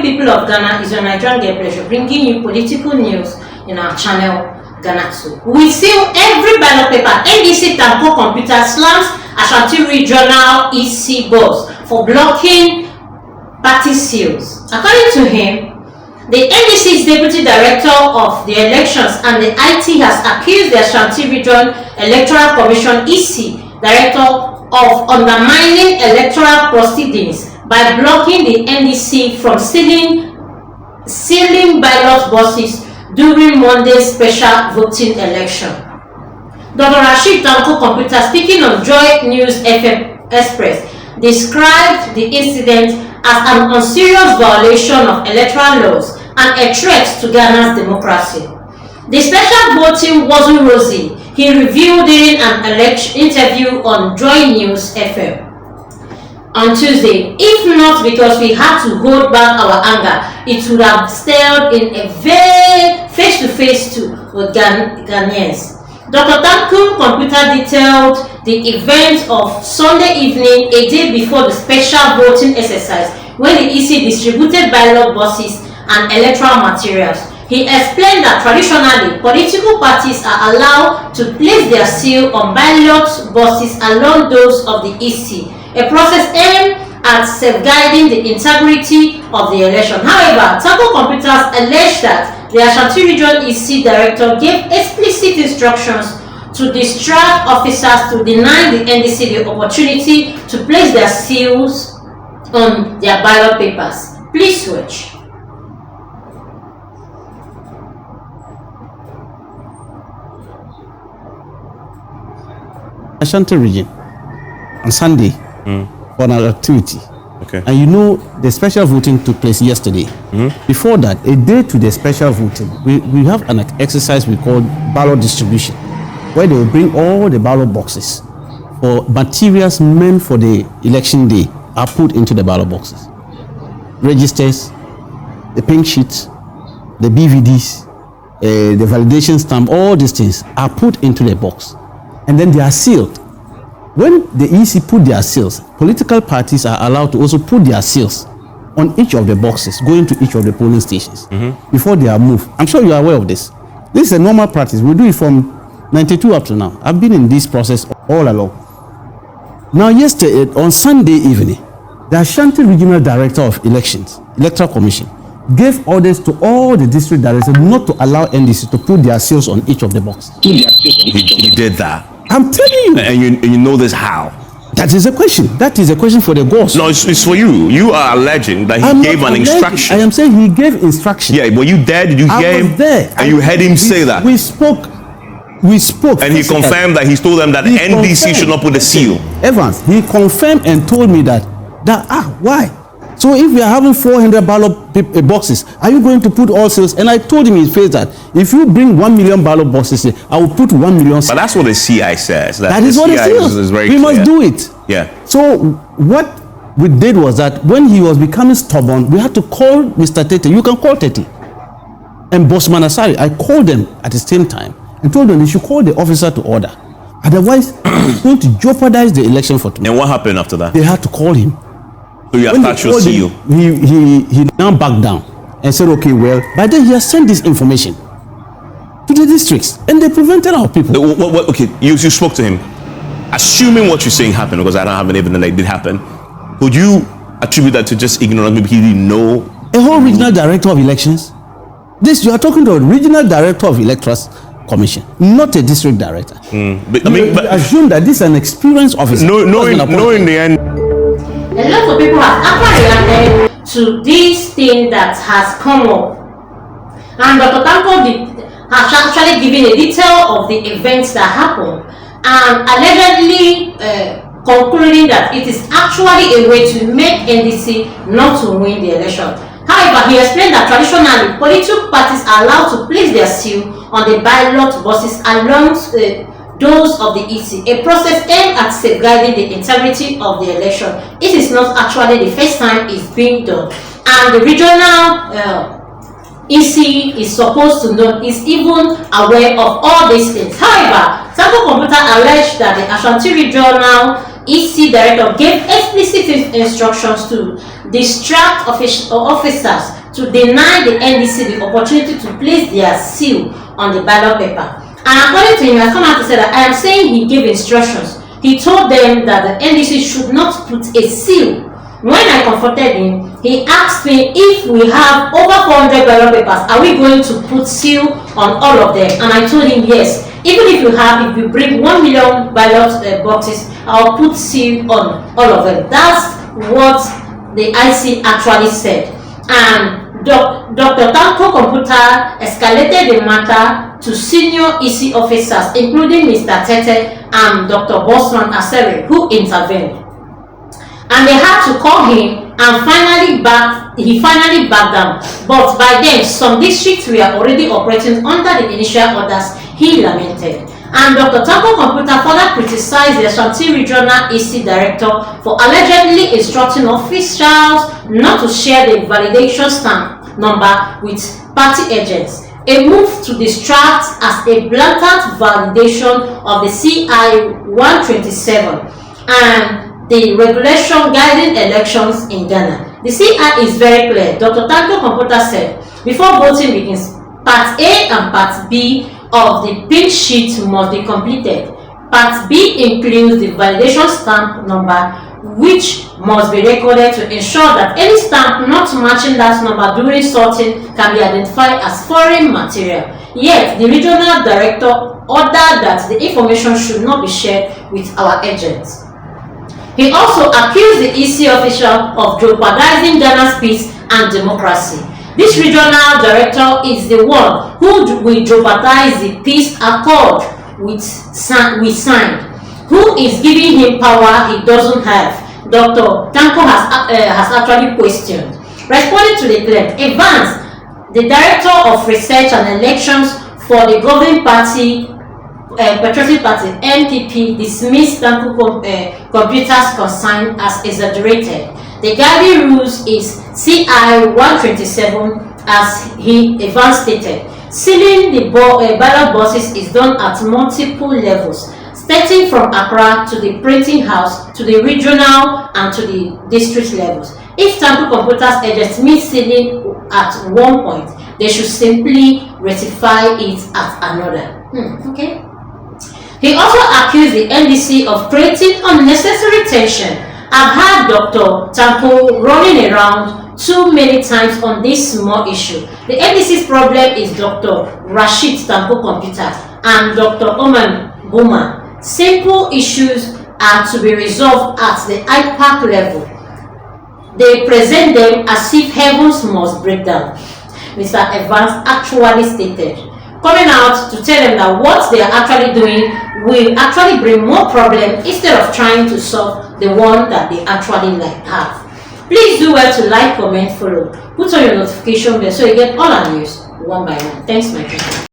people of Ghana, is your Nigerian Get Pleasure, bringing you political news in our channel, Ghanatube. We seal every ballot paper. NDC Tanko Computer slams Ashanti Regional EC boss for blocking party seals. According to him, the NDC's Deputy Director of the Elections and the IT has accused the Ashanti Region Electoral Commission EC Director of undermining electoral proceedings by blocking the NDC from sealing ballot boxes during Monday's special voting election. Dr. Rashid Tanko Computer, speaking on Joy News FM Express, described the incident as an unserious violation of electoral laws and a threat to Ghana's democracy. The special voting wasn't rosy, he revealed during an interview on Joy News FM on Tuesday. If not because we had to hold back our anger, it would have stayed in a very face-to-face with Ghanaians. Dr. Tanko Computer detailed the event of Sunday evening, a day before the special voting exercise, when the EC distributed ballot boxes and electoral materials. He explained that traditionally, political parties are allowed to place their seal on ballot boxes along those of the EC, a process aimed at safeguarding the integrity of the election. However, Tanko Computers alleged that the Ashanti Region EC Director gave explicit instructions to distract officers to deny the NDC the opportunity to place their seals on their ballot papers. Please watch. Ashanti region on Sunday for an activity. Okay. And you know the special voting took place yesterday. Before that, a day to the special voting, we have an exercise we call ballot distribution, where they will bring all the ballot boxes for materials meant for the election day are put into the ballot boxes. Registers, the pink sheets, the BVDs, the validation stamp, all these things are put into the box. And then they are sealed. When the EC put their seals, political parties are allowed to also put their seals on each of the boxes, going to each of the polling stations before they are moved. I'm sure you are aware of this. This is a normal practice. We do it from 92 up to now. I've been in this process all along. Now, yesterday, on Sunday evening, the Ashanti Regional Director of Elections, Electoral Commission, gave orders to all the district directors not to allow NDC to put their seals on each of the boxes. He did that. I'm telling you. And you know this how? That is a question. That is a question for the boss. No, it's for you. You are alleging that he gave an instruction. I am saying he gave instruction. Yeah, were you there? Did you hear him? I was there. And you heard him say that? We spoke. And he confirmed that he told them that NDC should not put the seal. Evans, he confirmed and told me that why? So if we are having 400 ballot boxes, are you going to put all seals? And I told him in his face that if you bring 1 million ballot boxes here, I will put 1 million seals. But that's what the CI says. That is what it says. We must do it. Yeah. So what we did was that when he was becoming stubborn, we had to call Mr. Tete. You can call Tete. And Bossman Asari, I called them at the same time and told them they should call the officer to order. Otherwise, it's going to jeopardize the election for tomorrow. And what happened after that? They had to call him. So you attached your seal. He now backed down and said, okay, well, but then he has sent this information to the districts and they prevented our people. Okay, you spoke to him. Assuming what you're saying happened, because I don't have any evidence that it did happen, could you attribute that to just ignorance? Maybe he didn't know? A whole regional director of elections? You are talking to a regional director of electoral commission, not a district director. But assume that this is an experienced officer. No, in the end. A lot of people have actually reacted to this thing that has come up, and Dr. Tanko has actually given a detail of the events that happened and allegedly concluding that it is actually a way to make NDC not to win the election. However, he explained that traditionally political parties are allowed to place their seal on the ballot boxes along those of the EC, a process aimed at safeguarding the integrity of the election. It is not actually the first time it's being done, and the regional EC is supposed to know, is even aware of all these things. However, Tanko Computer alleged that the Ashanti Regional EC director gave explicit instructions to distract officers to deny the NDC the opportunity to place their seal on the ballot paper. And according to him, he has come out to say that I am saying he gave instructions. He told them that the NDC should not put a seal. When I confronted him, he asked me if we have over 400 ballot papers, are we going to put seal on all of them? And I told him yes. Even if you bring 1 million ballot boxes, I'll put seal on all of them. That's what the IC actually said. And Dr. Tanko Computer escalated the matter to senior EC officers, including Mr. Tete and Dr. Bosman Asere, who intervened. And they had to call him, and he finally backed down. But by then, some districts were already operating under the initial orders, he lamented. And Dr. Tanko Computer further criticized the Ashanti Regional EC Director for allegedly instructing officials not to share the validation stamp number with party agents, a move to distract as a blatant validation of the CI 127 and the regulation guiding elections in Ghana. The CI is very clear. Dr. Tanko Computer said, before voting begins, Part A and Part B of the pink sheet must be completed. Part B includes the validation stamp number, which must be recorded to ensure that any stamp not matching that number during sorting can be identified as foreign material. Yet, the regional director ordered that the information should not be shared with our agents. He also accused the EC official of jeopardizing Ghana's peace and democracy. This regional director is the one who will jeopardize the peace accord we signed. Who is giving him power he doesn't have? Dr. Tanko has actually questioned. Responding to the claim, Evans, the director of research and elections for the governing party, Patriotic Party (NPP), dismissed Tanko Computer's concern as exaggerated. The guiding rules is CI 127, as Evans stated. Sealing the ballot boxes is done at multiple levels, starting from Accra to the printing house, to the regional and to the district levels. If Tanko Computer's agents miss sealing at one point, they should simply rectify it at another. Okay. He also accused the NDC of creating unnecessary tension. I've had Dr. Tanko running around too many times on this small issue. The NDC's problem is Dr. Rashid Tanko Computer and Dr. Oman Buma. Simple issues are to be resolved at the IPAC level. They present them as if heavens must break down, Mr. Evans actually stated, coming out to tell them that what they are actually doing will actually bring more problems instead of trying to solve the one that they actually have. Please do well to like, comment, follow, put on your notification bell so you get all our news one by one. Thanks, my friend.